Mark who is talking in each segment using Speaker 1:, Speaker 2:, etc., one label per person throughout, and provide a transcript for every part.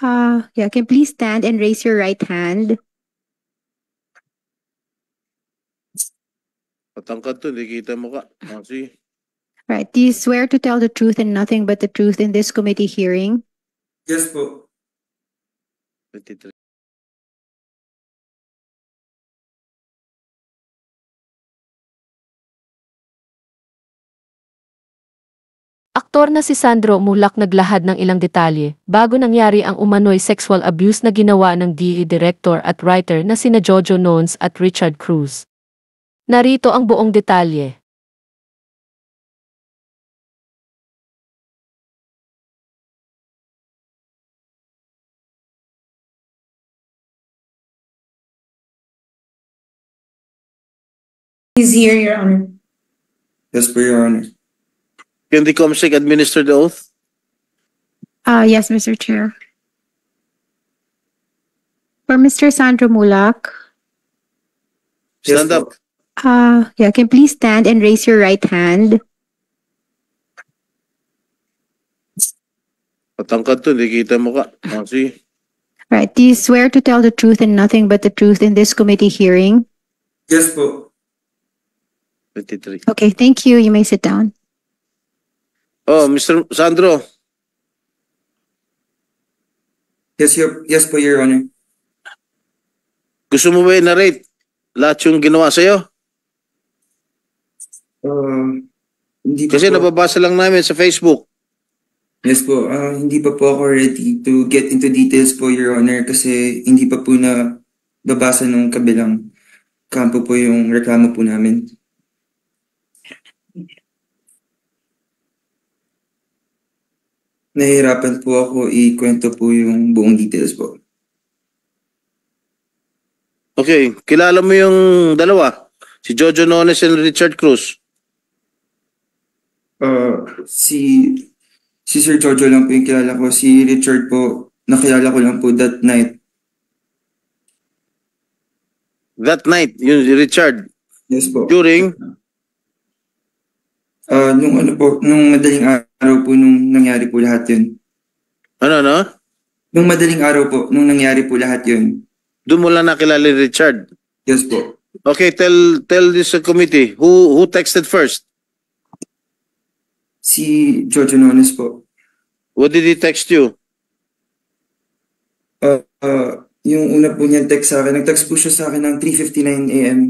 Speaker 1: Yeah, can please stand and raise your right hand?
Speaker 2: Patangkad to, hindi kita mo ka. Sige.
Speaker 1: Right. Do you swear to tell the truth and nothing but the truth in this committee hearing?
Speaker 3: Yes po.
Speaker 2: 23.
Speaker 4: Aktor na si Sandro Mulak naglahad ng ilang detalye bago nangyari ang umano'y sexual abuse na ginawa ng DE director at writer na sina Jojo Nones at Richard Cruz. Narito ang buong detalye.
Speaker 5: Is here, Your Honor.
Speaker 3: Yes po, Your Honor.
Speaker 2: Can the COMSEC administer the oath?
Speaker 1: Yes, Mr. Chair. For Mr. Sandro Mulak,
Speaker 2: Stand
Speaker 3: Yes,
Speaker 2: up.
Speaker 3: po.
Speaker 1: yeah, can please stand and raise your right hand?
Speaker 2: Patangkad to, hindi kita mo ka. Sige.
Speaker 1: Right. Do you swear to tell the truth and nothing but the truth in this committee hearing?
Speaker 3: Yes po.
Speaker 2: 23.
Speaker 1: Okay, thank you. You may sit down.
Speaker 2: Oh, Mr. Sandro,
Speaker 3: Yes po, Your Honor.
Speaker 2: gusto mo ba i-narrate lahat yung ginawa sa'yo?
Speaker 3: Hindi pa
Speaker 2: Kasi
Speaker 3: po.
Speaker 2: nababasa lang namin sa Facebook.
Speaker 3: Yes po. Hindi pa po ako ready to get into details po, Your Honor, kasi hindi pa po na babasa ng kabilang kampo po yung reklamo po namin. Nahihirapan po ako ikwento po yung buong details po.
Speaker 2: Okay, kilala mo yung dalawa? Si Jojo Nones and Richard Cruz.
Speaker 3: Si Sir Jojo lang po yung kilala ko. Si Richard po, nakilala ko lang po that night.
Speaker 2: That night, yung Richard,
Speaker 3: Yes po.
Speaker 2: during,
Speaker 3: Nung madaling araw po nung nangyari po lahat yun.
Speaker 2: ano?
Speaker 3: Nung madaling araw po nung nangyari po lahat yun.
Speaker 2: Doon mo lang nakilala ni Richard.
Speaker 3: Yes po.
Speaker 2: Okay, tell this committee, who texted first?
Speaker 3: Si Jojo Nones po.
Speaker 2: What did he text you?
Speaker 3: Yung una po niya text sa akin, nag-text po siya sa akin ng 3:59 AM.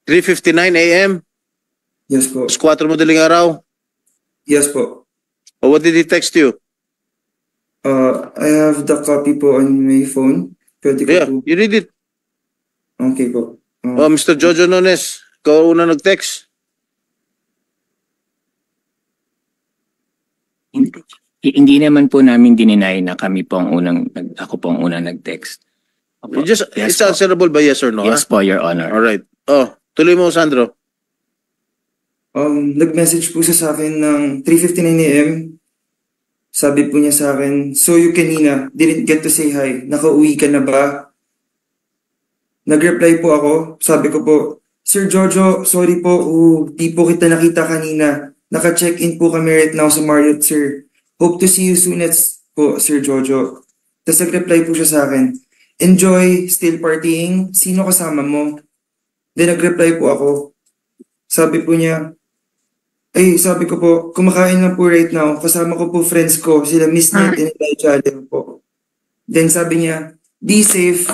Speaker 2: 3:59 a.m.?
Speaker 3: Yes po.
Speaker 2: 4 madaling araw?
Speaker 3: Yes po.
Speaker 2: Or what did he text you?
Speaker 3: I have the copy po on my phone. Pwede ko
Speaker 2: Yeah,
Speaker 3: po.
Speaker 2: you read it.
Speaker 3: Okay po.
Speaker 2: Oh, Mr. Jojo Nones, ikaw una nag-text.
Speaker 6: Hindi naman po namin dininay na ako po ang unang nag-text. Opo.
Speaker 2: It's
Speaker 6: Yes po.
Speaker 2: answerable by yes or no?
Speaker 6: Yes po, Your Honor.
Speaker 2: Alright. Oh, tuloy mo, Sandro.
Speaker 3: Nag-message po siya sa akin ng 3:59 AM. Sabi po niya sa akin, "So you kanina, didn't get to say hi. Nakauwi ka na ba?" Nag-reply po ako. Sabi ko po, "Sir Jojo, sorry po. Di po kita nakita kanina. Naka-check-in po kami right now sa Marriott, sir. Hope to see you soon po, Sir Jojo." Tapos nag-reply po siya sa akin, "Enjoy, still partying. Sino kasama mo?" Then nag-reply po ako. Sabi ko po, "Kumakain lang po right now. Kasama ko po friends ko. Sila Miss Net and Elijah Allen po." Then sabi niya, "Be safe."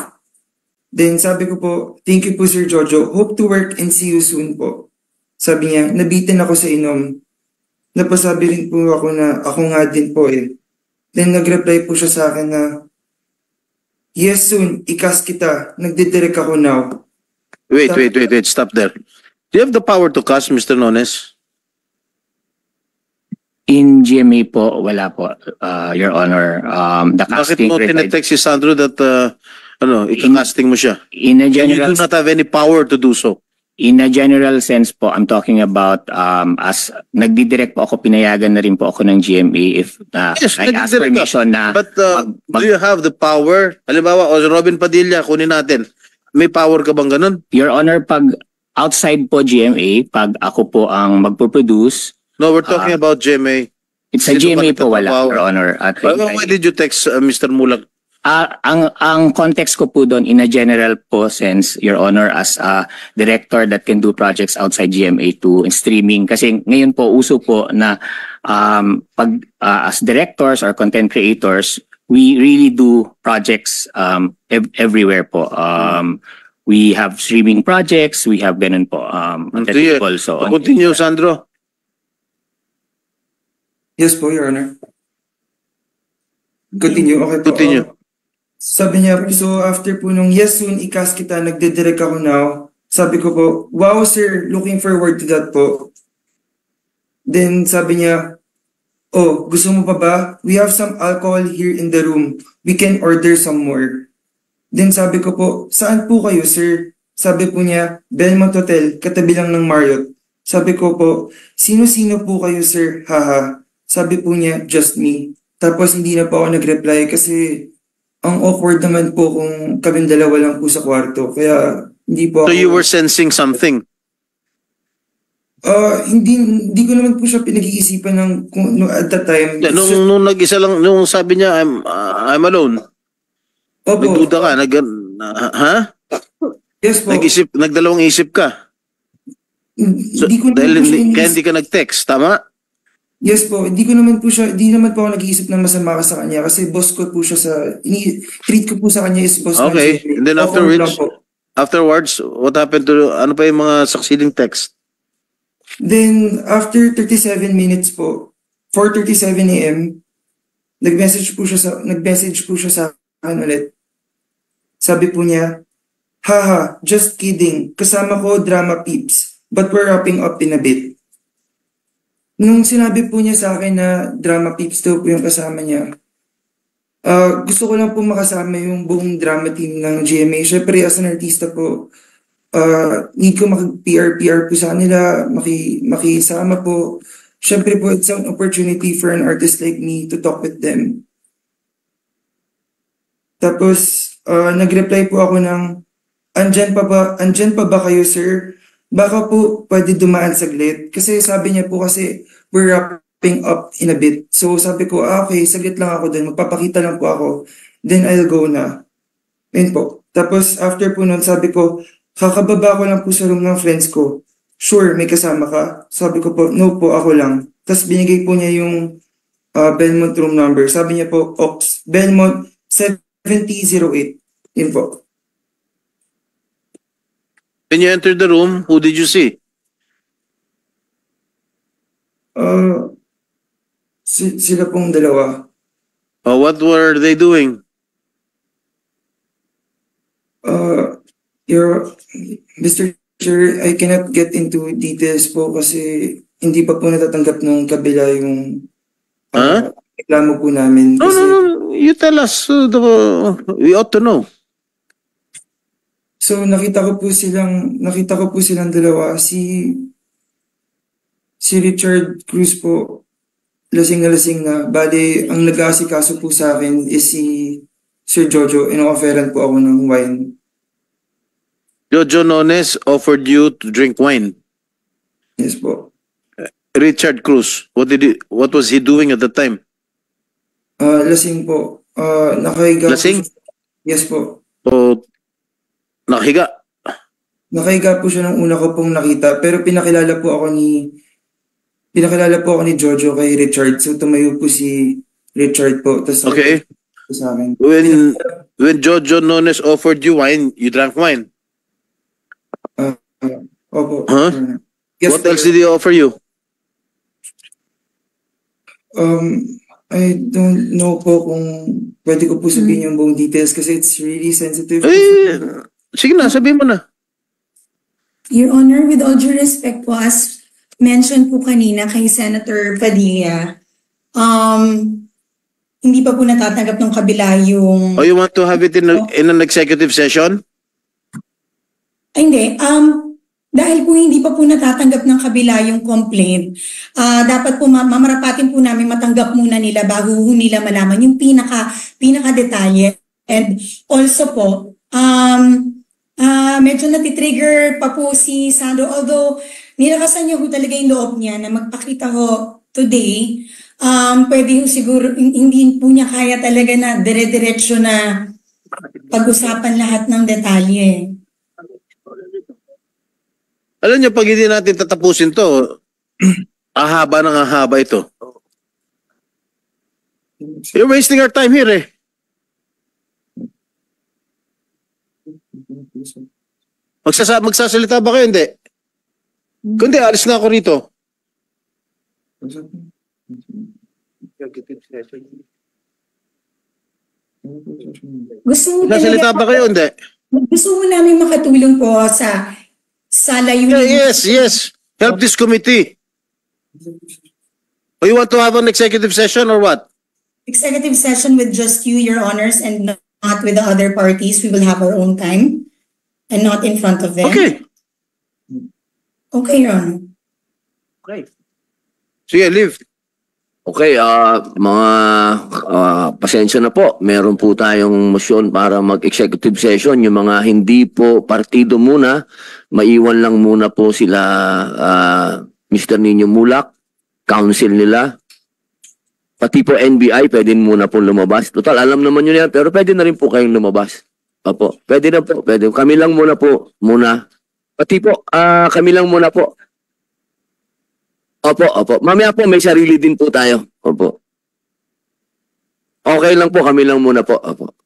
Speaker 3: Then sabi ko po, "Thank you po, Sir Jojo. Hope to work and see you soon po." Sabi niya, "Nabitin ako sa inom." Napasabi rin po ako na ako nga din po eh. Then nag-reply po siya sa akin na, "Yes, soon. Ikas kita. Nagdidirect ako now."
Speaker 2: Wait. Stop there. Do you have the power to cast, Mr. Nones?
Speaker 6: In GMA po, wala po, Your Honor. The
Speaker 2: Bakit
Speaker 6: casting
Speaker 2: mo tinetext si Sandro that, ika-casting mo siya?
Speaker 6: in a
Speaker 2: And you
Speaker 6: general
Speaker 2: do not have any power to do so.
Speaker 6: In a general sense po, I'm talking about as nagdidirect po ako, pinayagan na rin po ako ng GMA if
Speaker 2: Yes,
Speaker 6: I ask
Speaker 2: nagdidirect ka.
Speaker 6: permission na
Speaker 2: But do you have the power? Halimbawa, o Robin Padilla, kunin natin. May power ka bang ganun?
Speaker 6: Your Honor, pag outside po GMA, pag ako po ang magpo-produce,
Speaker 2: No, we're talking about GMA.
Speaker 6: Sa
Speaker 2: Dito
Speaker 6: GMA
Speaker 2: ka
Speaker 6: po wala,
Speaker 2: nagtatrabaho.
Speaker 6: Your Honor. At
Speaker 2: Why did you text Mr. Mulak?
Speaker 6: ang context ko po doon in a general po sense, Your Honor, as a director that can do projects outside GMA2 and streaming. Kasi ngayon po, uso po na as directors or content creators, we really do projects everywhere po. We have streaming projects, we have ganun po.
Speaker 2: Sige.
Speaker 6: Also on
Speaker 2: Continue, Sandro.
Speaker 3: Yes po, Your Honor. Continue, okay po.
Speaker 2: Continue.
Speaker 3: Sabi niya, so after po nung yes soon, ikas kita, nagdidirect ako now. Sabi ko po, wow sir, looking forward to that po. Then sabi niya, oh, gusto mo pa ba? We have some alcohol here in the room. We can order some more. Then sabi ko po, saan po kayo sir? Sabi po niya, Belmont Hotel, katabi lang ng Marriott. Sabi ko po, sino-sino po kayo sir? Haha. Sabi po niya, just me. Tapos hindi na po ako nag-reply kasi ang awkward naman po kung kaming dalawa lang po sa kwarto. Kaya hindi po ako...
Speaker 2: So you were sensing something?
Speaker 3: Hindi ko naman po siya pinag-iisipan ng at that time.
Speaker 2: Nung nag-isa lang, nung sabi niya, I'm alone.
Speaker 3: Opo.
Speaker 2: Nagduda ka, ha?
Speaker 3: Yes po.
Speaker 2: Nagdalawang isip ka. So,
Speaker 3: Hindi ko naman
Speaker 2: dahil
Speaker 3: po siya
Speaker 2: kaya hindi ka nag-text, tama?
Speaker 3: Yes po, hindi naman po ako nag-iisip ng masama sa kanya kasi boss ko po siya treat ko po sa kanya is boss.
Speaker 2: Okay, and then afterwards, what happened to, ano pa yung mga succeeding text?
Speaker 3: Then, after 37 minutes po, 4:37 a.m., nag-message po siya sa akin ulit. Sabi po niya, haha, just kidding, kasama ko drama peeps, but we're wrapping up in a bit. Nung sinabi po niya sa akin na drama peeps daw po yung kasama niya, gusto ko lang po makasama yung buong drama team ng GMA. Syempre, as an artista po, need ko makipr po sa kanila, makisama po. Syempre po, it's an opportunity for an artist like me to talk with them. Tapos, nag-reply po ako ng, andyan pa ba kayo, sir? Baka po pwede dumaan saglit. Kasi sabi niya po kasi we're wrapping up in a bit. So sabi ko, okay, saglit lang ako dun. Magpapakita lang po ako. Then I'll go na. Yun po. Tapos after po nun, sabi ko, kakababa ko lang po sa room ng friends ko. Sure, may kasama ka? Sabi ko po, no po, ako lang. Tapos binigay po niya yung Belmont room number. Sabi niya po, Ox, Belmont 7008. Yun po.
Speaker 2: When you entered the room, who did you see?
Speaker 3: Sila pong dalawa.
Speaker 2: What were they doing?
Speaker 3: Mr. Chair, I cannot get into details po kasi hindi pa po natatanggap ng kabila yung reklamo po namin.
Speaker 2: No,
Speaker 3: Kasi,
Speaker 2: no. You tell us. We ought to know.
Speaker 3: So nakita ko po silang dalawa. Si Richard Cruz po, lasing na. Bale, ang nag-aasikaso po sa akin is si Sir Jojo. Ino-offeran po ako ng wine.
Speaker 2: Jojo Nones offered you to drink wine.
Speaker 3: Yes po.
Speaker 2: Richard Cruz, what was he doing at the time?
Speaker 3: Lasing po. Nakahiga
Speaker 2: Lasing?
Speaker 3: po. Yes po.
Speaker 2: O nakahiga?
Speaker 3: Nakahiga po siya nung una ko pong nakita. Pero pinakilala po ako ni Jojo kay Richard. So tumayo po si Richard po. Tas
Speaker 2: Okay.
Speaker 3: sa akin.
Speaker 2: When Jojo Nones offered you wine, you drank wine.
Speaker 3: Opo.
Speaker 2: Huh?
Speaker 3: Yes,
Speaker 2: What else did he offer you?
Speaker 3: I don't know po kung pwede ko po sabihin yung buong details kasi it's really sensitive.
Speaker 2: Sige na, sabihin mo na.
Speaker 5: Your Honor, with all due respect po, as mentioned po kanina kay Senator Padilla, hindi pa po natatanggap ng kabila yung...
Speaker 2: Oh, you want to have it in an executive session?
Speaker 5: Ay, hindi. Dahil po hindi pa po natatanggap ng kabila yung complaint, dapat po mamarapatin po namin matanggap muna nila bago nila malaman yung pinaka-detalye. And also po, medyo natitrigger pa po si Sandro. Although nilakasan niya po talaga yung loob niya na magpakita ho today, pwede yung siguro, hindi po niya kaya talaga na dire-diretso na pag-usapan lahat ng detalye.
Speaker 2: Alam niyo, pag hindi natin tatapusin to, ahaba ng ahaba ito. You're wasting our time here eh. Magsasalita ba kayo? Hindi. Kundi, alis na ako rito. Magsasalita ba kayo? Hindi.
Speaker 5: Gusto mo namin makatulong po sa layunin.
Speaker 2: Yes. Help this committee. Or you want to have an executive session or what?
Speaker 5: Executive session with just you, Your Honors, and not with the other parties. We will have our own time and not in front of them.
Speaker 2: Okay.
Speaker 5: Okay, Your Honor.
Speaker 2: Sige, leave.
Speaker 7: Okay, mga pasensya na po. Meron po tayong motion para mag-executive session. Yung mga hindi po partido muna, maiwan lang muna po sila Mr. Nino Mulak, council nila. Pati po NBI, pwede muna po lumabas. Total, alam naman nyo yan, pero pwede na rin po kayong lumabas. Opo, pwede na po, pwede. Kami lang muna po, Pati po, kami lang muna po. Opo. Mamaya po, may sarili din po tayo. Opo. Okay lang po, kami lang muna po. Opo.